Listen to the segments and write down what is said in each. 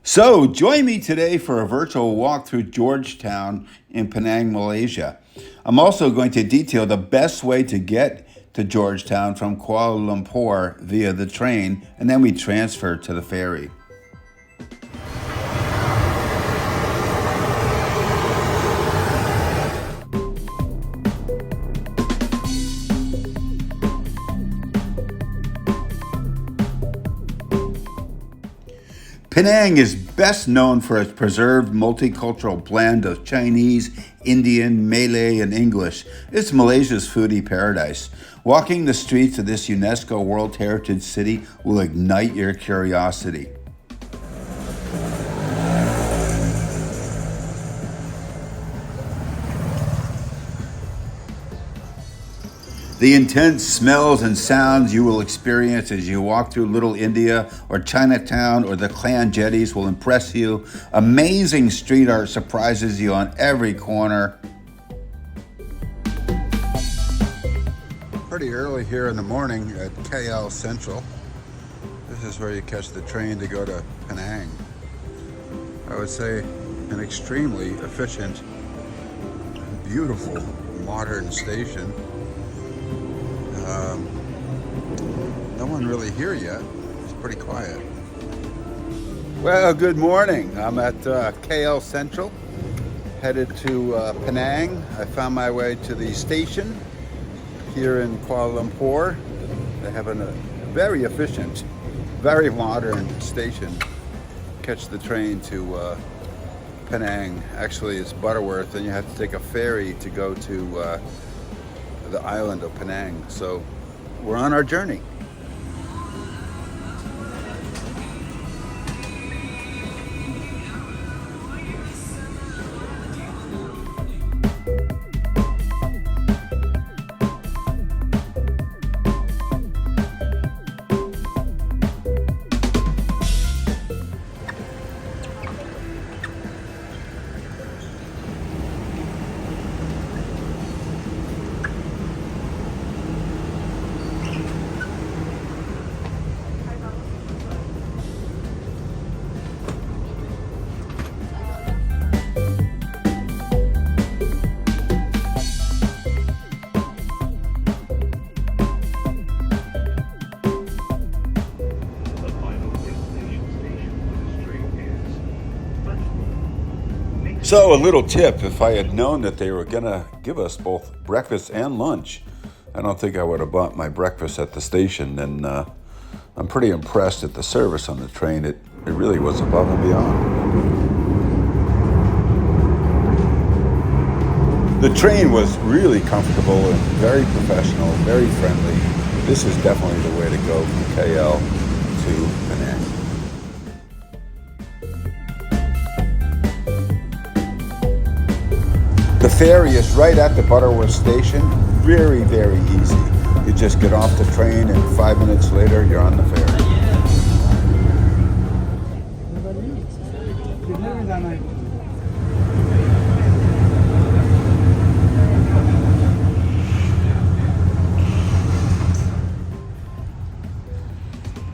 So, join me today for a virtual walk through Georgetown in Penang, Malaysia. I'm also going to detail the best way to get to Georgetown from Kuala Lumpur via the train, and then we transfer to the ferry. Penang is best known for its preserved multicultural blend of Chinese, Indian, Malay, and English. It's Malaysia's foodie paradise. Walking the streets of this UNESCO World Heritage City will ignite your curiosity. The intense smells and sounds you will experience as you walk through Little India or Chinatown or the clan jetties will impress you. Amazing street art surprises you on every corner. Pretty early here in the morning at KL Central. This is where you catch the train to go to Penang. I would say an extremely efficient, beautiful, modern station. No one really here yet. It's pretty quiet. Well, good morning. I'm at KL Central, headed to Penang. I found my way to the station here in Kuala Lumpur. They have a very efficient, very modern station. Catch the train to Penang. Actually, it's Butterworth, and you have to take a ferry to go to the island of Penang. So we're on our journey. So a little tip, if I had known that they were gonna give us both breakfast and lunch, I don't think I would have bought my breakfast at the station. And I'm pretty impressed at the service on the train. It really was above and beyond. The train was really comfortable and very professional, very friendly. This is definitely the way to go from KL to Penang. The ferry is right at the Butterworth station. Very, very easy. You just get off the train and 5 minutes later you're on the ferry.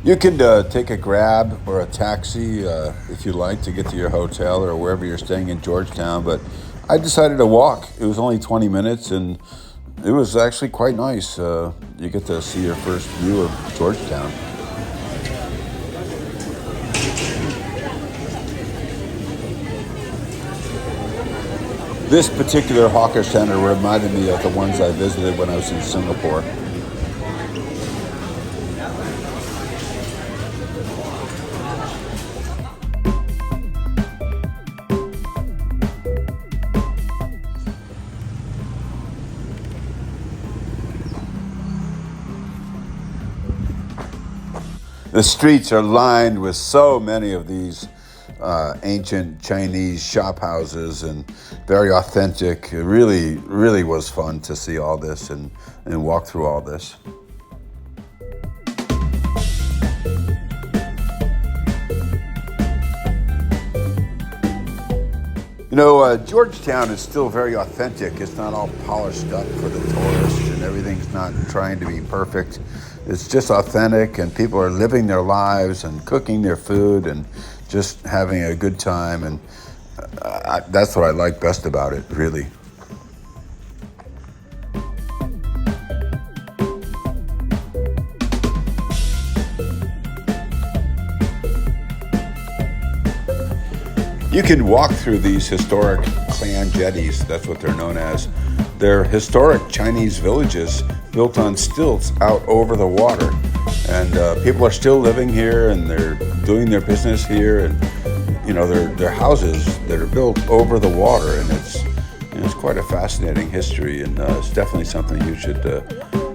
You can take a grab or a taxi if you like to get to your hotel or wherever you're staying in Georgetown, but I decided to walk. It was only 20 minutes and it was actually quite nice. You get to see your first view of Georgetown. This particular hawker center reminded me of the ones I visited when I was in Singapore. The streets are lined with so many of these ancient Chinese shop houses and very authentic. It really, really was fun to see all this and walk through all this. You know, Georgetown is still very authentic. It's not all polished up for the tourists and everything's not trying to be perfect. It's just authentic and people are living their lives and cooking their food and just having a good time, and that's what I like best about it, really. You can walk through these historic clan jetties, that's what they're known as. They're historic Chinese villages built on stilts out over the water. And people are still living here, and they're doing their business here, and you know, they're houses that are built over the water, and it's quite a fascinating history, and it's definitely something you should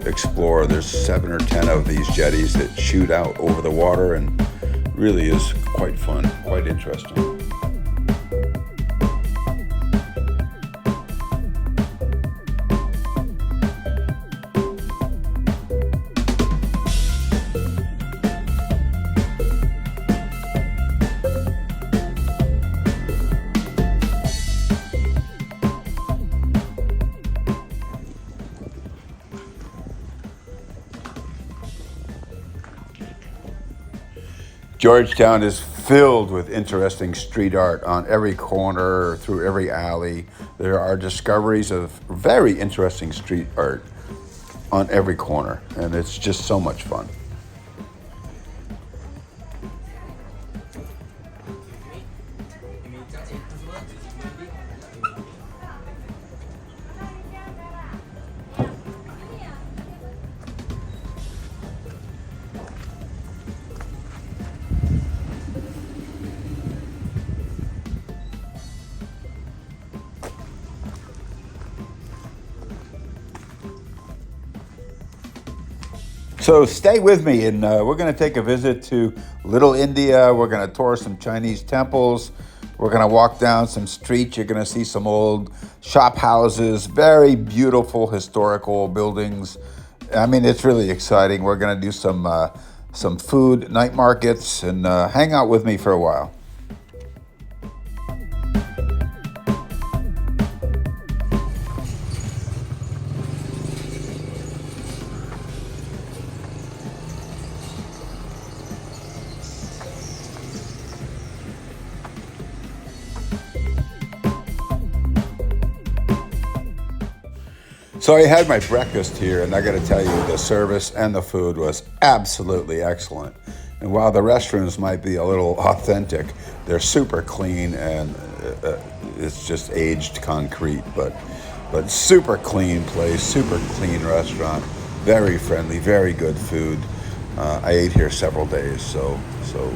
explore. There's 7 or 10 of these jetties that shoot out over the water, and really is quite fun, quite interesting. Georgetown is filled with interesting street art on every corner, through every alley. There are discoveries of very interesting street art on every corner, and it's just so much fun. So stay with me, and we're going to take a visit to Little India. We're going to tour some Chinese temples. We're going to walk down some streets. You're going to see some old shop houses, very beautiful historical buildings. I mean, it's really exciting. We're going to do some food night markets, and hang out with me for a while. So I had my breakfast here, and I got to tell you, the service and the food was absolutely excellent. And while the restrooms might be a little authentic, they're super clean, and it's just aged concrete, but super clean place, super clean restaurant, very friendly, very good food. I ate here several days, so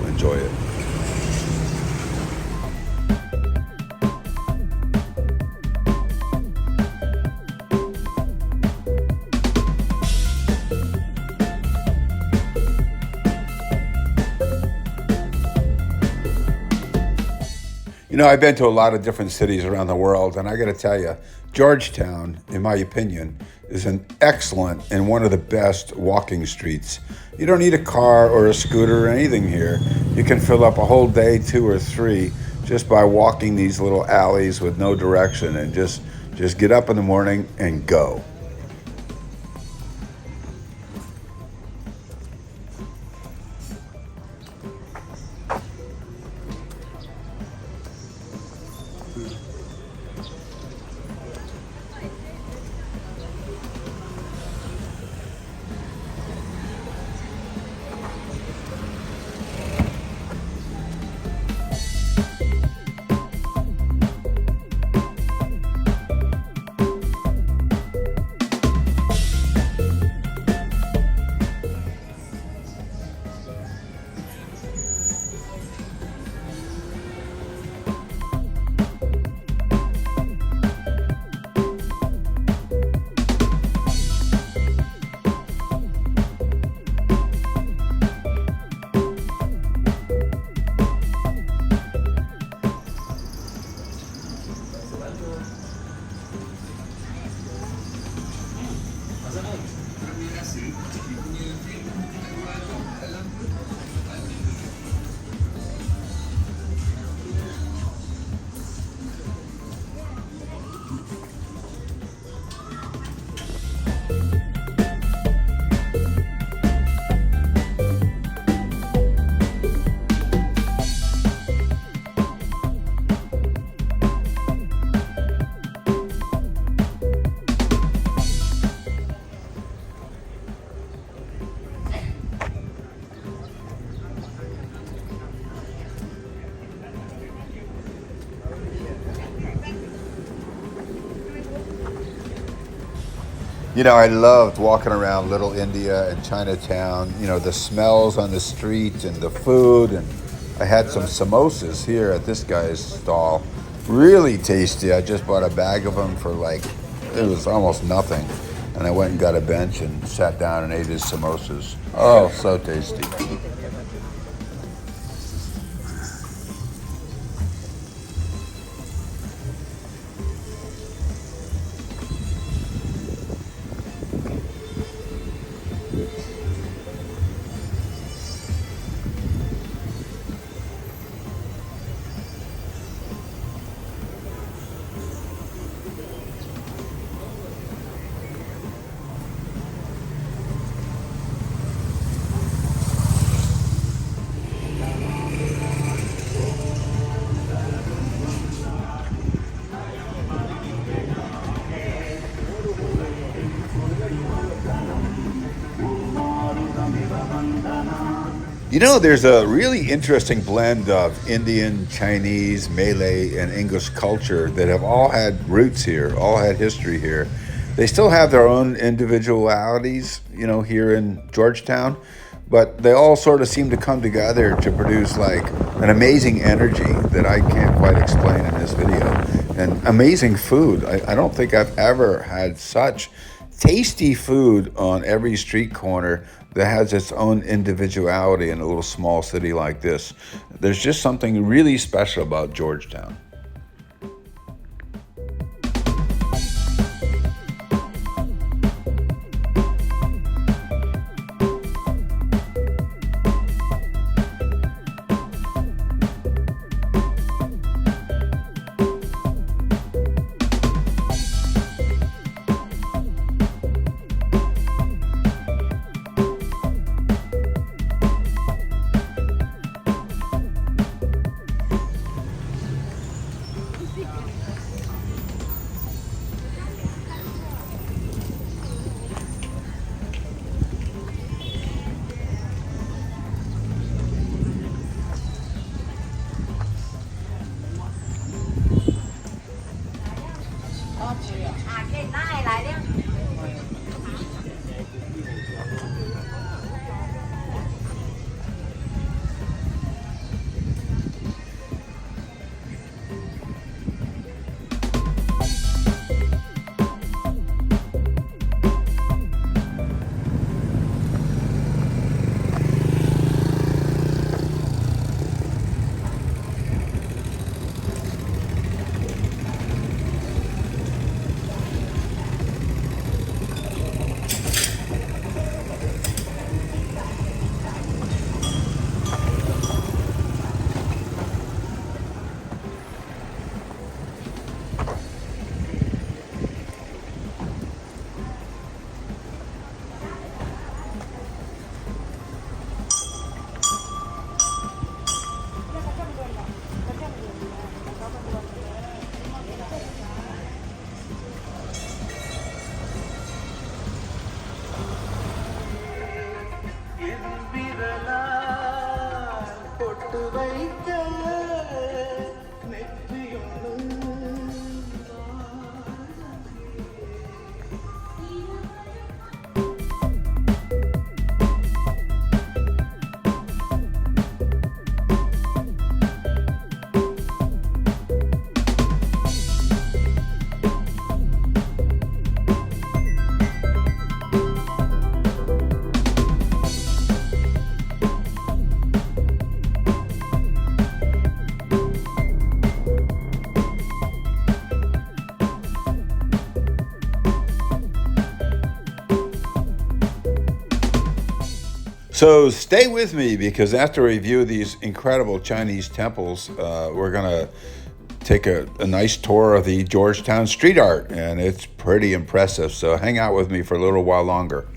enjoy it. You know, I've been to a lot of different cities around the world, and I got to tell you, Georgetown, in my opinion, is an excellent and one of the best walking streets. You don't need a car or a scooter or anything here. You can fill up a whole day, 2 or 3, just by walking these little alleys with no direction, and just get up in the morning and go. You know, I loved walking around Little India and Chinatown, you know, the smells on the street and the food. And I had some samosas here at this guy's stall. Really tasty. I just bought a bag of them for like, it was almost nothing. And I went and got a bench and sat down and ate his samosas. Oh, so tasty. You know, there's a really interesting blend of Indian, Chinese, Malay, and English culture that have all had roots here, all had history here. They still have their own individualities, you know, here in Georgetown, but they all sort of seem to come together to produce like an amazing energy that I can't quite explain in this video. And amazing food. I don't think I've ever had such tasty food on every street corner that has its own individuality in a little small city like this. There's just something really special about Georgetown. So stay with me because after a review of these incredible Chinese temples, we're gonna take a nice tour of the Georgetown street art, and it's pretty impressive. So hang out with me for a little while longer.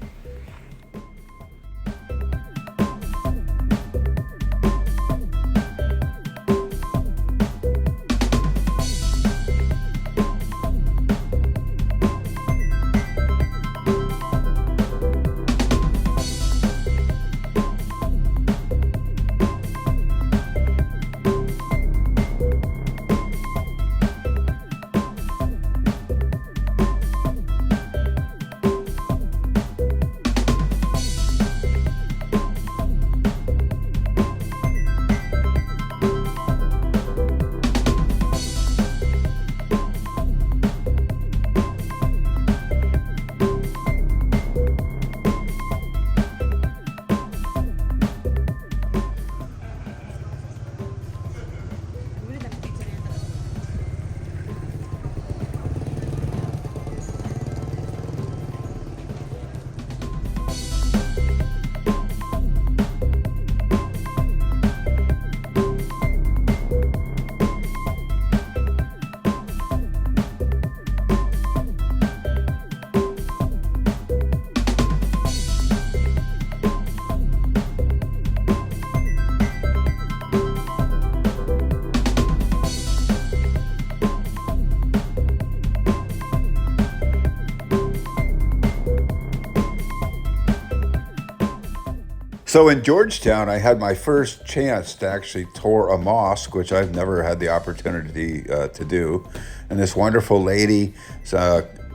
So in Georgetown, I had my first chance to actually tour a mosque, which I've never had the opportunity to do. And this wonderful lady,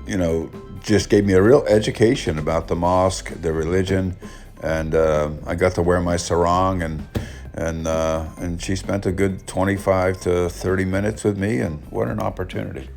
you know, just gave me a real education about the mosque, the religion, and I got to wear my sarong, and she spent a good 25 to 30 minutes with me, and what an opportunity.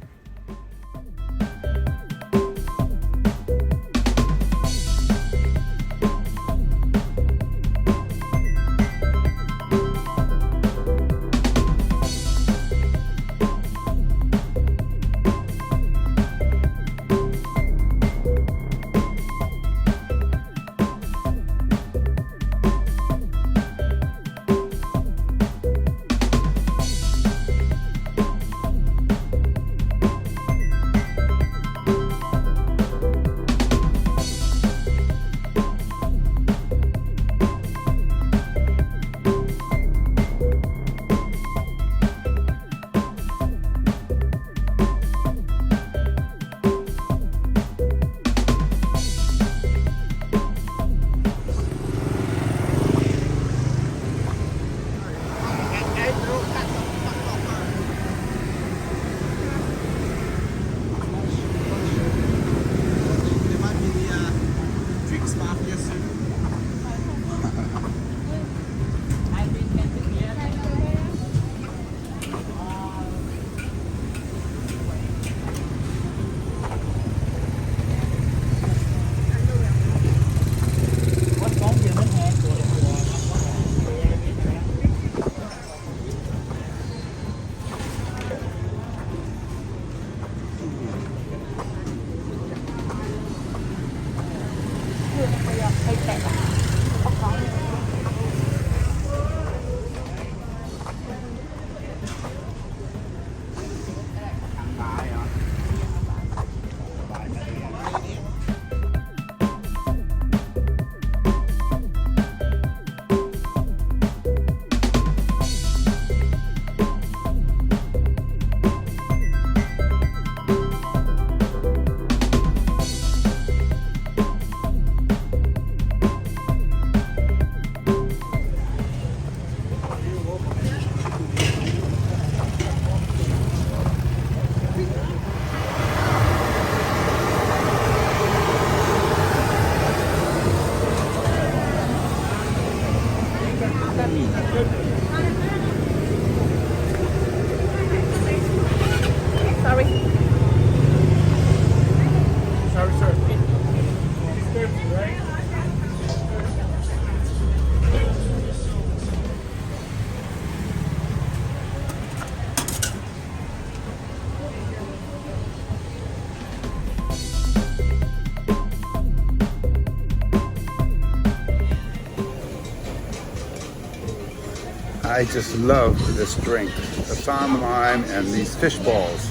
I just love this drink, Assam lime and these fish balls.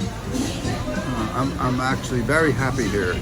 I'm actually very happy here.